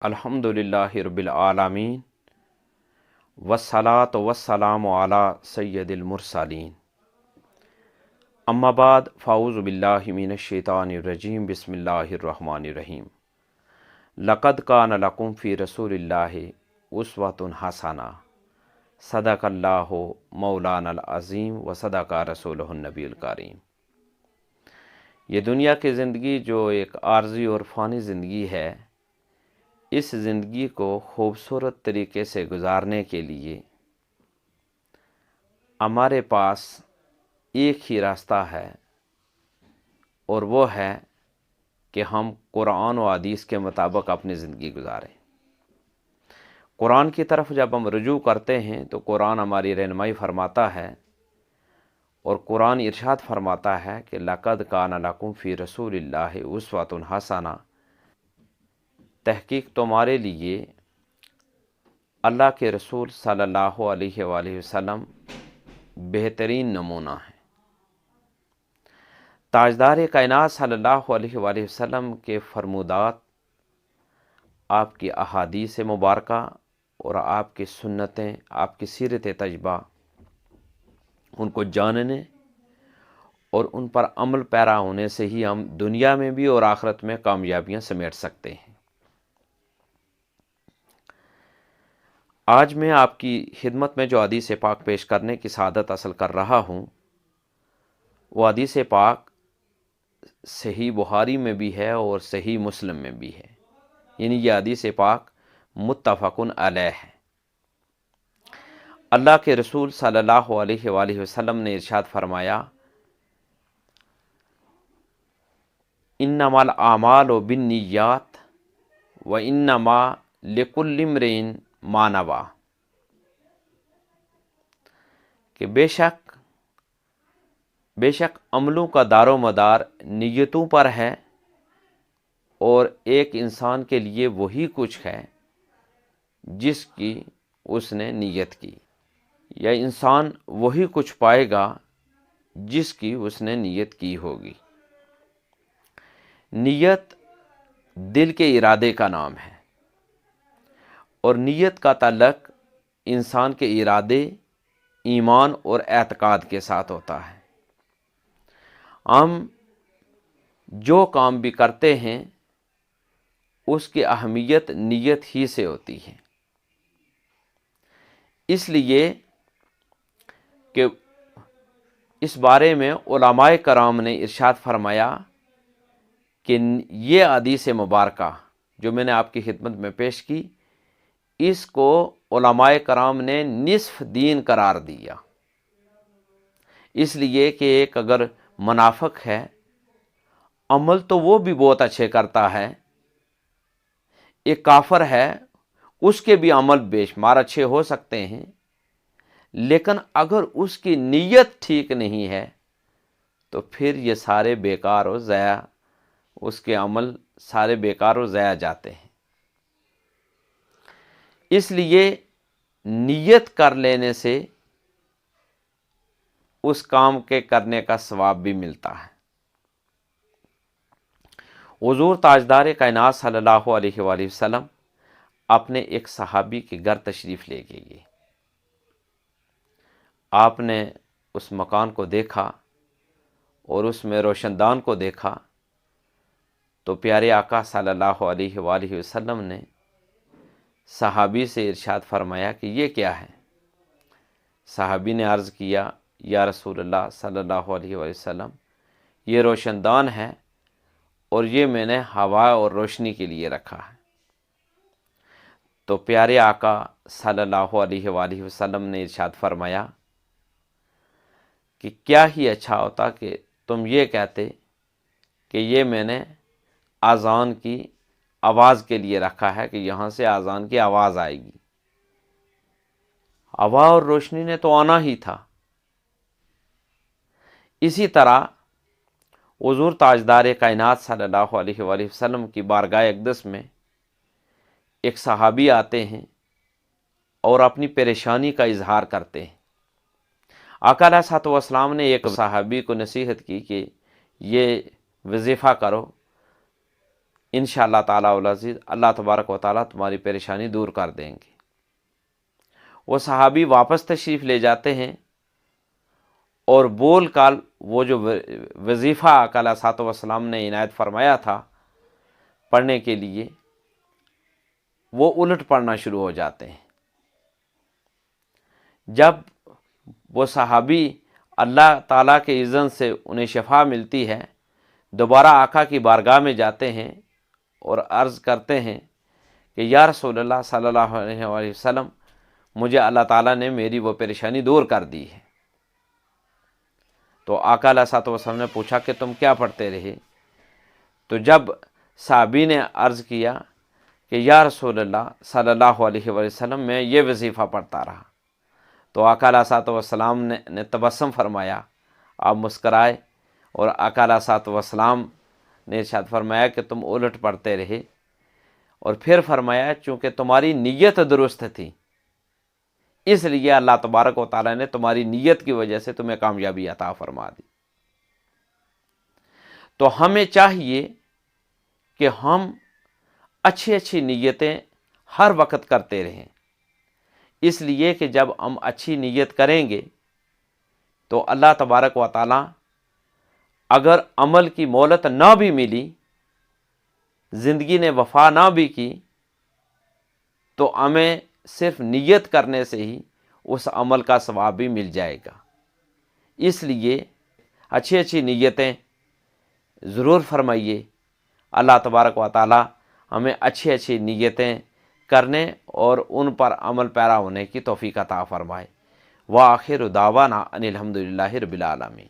الحمدللہ رب العالمین والصلاة والسلام علی سید المرسلین اما بعد فاعوذ باللہ من الشیطان الرجیم بسم اللہ الرحمن الرحیم لقد کان لکم فی رسول اللہ اسوۃ حسنہ صدق اللہ مولانا العظیم و صدق رسولہ النبی الکریم۔ یہ دنیا کی زندگی جو ایک عارضی اور فانی زندگی ہے، اس زندگی کو خوبصورت طریقے سے گزارنے کے لیے ہمارے پاس ایک ہی راستہ ہے، اور وہ ہے کہ ہم قرآن و حدیث کے مطابق اپنی زندگی گزاریں۔ قرآن کی طرف جب ہم رجوع کرتے ہیں تو قرآن ہماری رہنمائی فرماتا ہے، اور قرآن ارشاد فرماتا ہے کہ لقد کان لکم فی رسول اللہ اسوۃ حسنہ، تحقیق تمہارے لیے اللہ کے رسول صلی اللہ علیہ وآلہ وسلم بہترین نمونہ ہے۔ تاجدار کائنات صلی اللہ علیہ وآلہ وسلم کے فرمودات، آپ کی احادیث مبارکہ اور آپ کی سنتیں، آپ کی سیرت طیبہ، ان کو جاننے اور ان پر عمل پیرا ہونے سے ہی ہم دنیا میں بھی اور آخرت میں کامیابیاں سمیٹ سکتے ہیں۔ آج میں آپ کی خدمت میں جو حدیث پاک پیش کرنے کی سعادت حاصل کر رہا ہوں، وہ حدیث پاک صحیح بخاری میں بھی ہے اور صحیح مسلم میں بھی ہے، یعنی یہ حدیث پاک متفق علیہ ہے۔ اللہ کے رسول صلی اللہ علیہ وآلہ وسلم نے ارشاد فرمایا، انما الاعمال بالنیات وانما لکل امرئ ما نویٰ، کہ بے شک عملوں کا دار و مدار نیتوں پر ہے، اور ایک انسان کے لیے وہی کچھ ہے جس کی اس نے نیت کی، یا انسان وہی کچھ پائے گا جس کی اس نے نیت کی ہوگی۔ نیت دل کے ارادے کا نام ہے، اور نیت کا تعلق انسان کے ارادے، ایمان اور اعتقاد کے ساتھ ہوتا ہے۔ ہم جو کام بھی کرتے ہیں اس کی اہمیت نیت ہی سے ہوتی ہے، اس لیے کہ اس بارے میں علماء کرام نے ارشاد فرمایا کہ یہ حدیث مبارکہ جو میں نے آپ کی خدمت میں پیش کی، اس کو علماء کرام نے نصف دین قرار دیا، اس لیے کہ ایک اگر منافق ہے، عمل تو وہ بھی بہت اچھے کرتا ہے، ایک کافر ہے، اس کے بھی عمل بے شمار اچھے ہو سکتے ہیں، لیکن اگر اس کی نیت ٹھیک نہیں ہے تو پھر یہ سارے بیکار و ضائع، اس کے عمل سارے بیکار و ضائع جاتے ہیں۔ اس لیے نیت کر لینے سے اس کام کے کرنے کا ثواب بھی ملتا ہے۔ حضور تاجدار کائنات صلی اللہ علیہ وآلہ وسلم اپنے ایک صحابی کے گھر تشریف لے گئے۔ آپ نے اس مکان کو دیکھا اور اس میں روشن دان کو دیکھا، تو پیارے آقا صلی اللہ علیہ وآلہ وسلم نے صحابی سے ارشاد فرمایا کہ یہ کیا ہے؟ صحابی نے عرض کیا، یا رسول اللہ صلی اللہ علیہ وآلہ وسلم، یہ روشن دان ہے، اور یہ میں نے ہوا اور روشنی کے لیے رکھا ہے۔ تو پیارے آقا صلی اللہ علیہ وآلہ وسلم نے ارشاد فرمایا کہ کیا ہی اچھا ہوتا کہ تم یہ کہتے کہ یہ میں نے اذان کی آواز کے لیے رکھا ہے، کہ یہاں سے اذان کی آواز آئے گی۔ ہوا اور روشنی نے تو آنا ہی تھا۔ اسی طرح حضور تاجدار کائنات صلی اللہ علیہ وآلہ وسلم کی بارگاہ اقدس میں ایک صحابی آتے ہیں اور اپنی پریشانی کا اظہار کرتے ہیں۔ آقا علیہ الصلوۃ والسلام نے ایک صحابی کو نصیحت کی کہ یہ وظیفہ کرو، انشاءاللہ تعالیٰ العزیز اللہ تبارک و تعالیٰ تمہاری پریشانی دور کر دیں گے۔ وہ صحابی واپس تشریف لے جاتے ہیں اور بول کال وہ جو وظیفہ آقا علیہ الصلوۃ والسلام نے عنایت فرمایا تھا پڑھنے کے لیے، وہ الٹ پڑھنا شروع ہو جاتے ہیں۔ جب وہ صحابی اللہ تعالیٰ کے اذن سے انہیں شفا ملتی ہے، دوبارہ آقا کی بارگاہ میں جاتے ہیں اور عرض کرتے ہیں کہ یا رسول اللہ صلی اللہ علیہ وآلہ وسلم، مجھے اللہ تعالیٰ نے میری وہ پریشانی دور کر دی ہے۔ تو آقا علیہ الصلوۃ والسلام نے پوچھا کہ تم کیا پڑھتے رہے؟ تو جب صحابی نے عرض کیا کہ یا رسول اللہ صلی اللہ علیہ وآلہ وسلم، میں یہ وظیفہ پڑھتا رہا، تو آقا علیہ الصلوۃ والسلام نے تبسم فرمایا، آپ مسکرائے، اور آقا علیہ الصلوۃ والسلام نے ارشاد فرمایا کہ تم الٹ پڑھتے رہے، اور پھر فرمایا چونکہ تمہاری نیت درست تھی اس لیے اللہ تبارک و تعالیٰ نے تمہاری نیت کی وجہ سے تمہیں کامیابی عطا فرما دی۔ تو ہمیں چاہیے کہ ہم اچھی اچھی نیتیں ہر وقت کرتے رہیں، اس لیے کہ جب ہم اچھی نیت کریں گے تو اللہ تبارک و تعالیٰ اگر عمل کی مہلت نہ بھی ملی، زندگی نے وفا نہ بھی کی، تو ہمیں صرف نیت کرنے سے ہی اس عمل کا ثواب بھی مل جائے گا۔ اس لیے اچھی اچھی نیتیں ضرور فرمائیے۔ اللہ تبارک و تعالی ہمیں اچھی اچھی نیتیں کرنے اور ان پر عمل پیرا ہونے کی توفیق عطا فرمائے۔ وآخر دعوانا ان الحمد للہ رب العالمین۔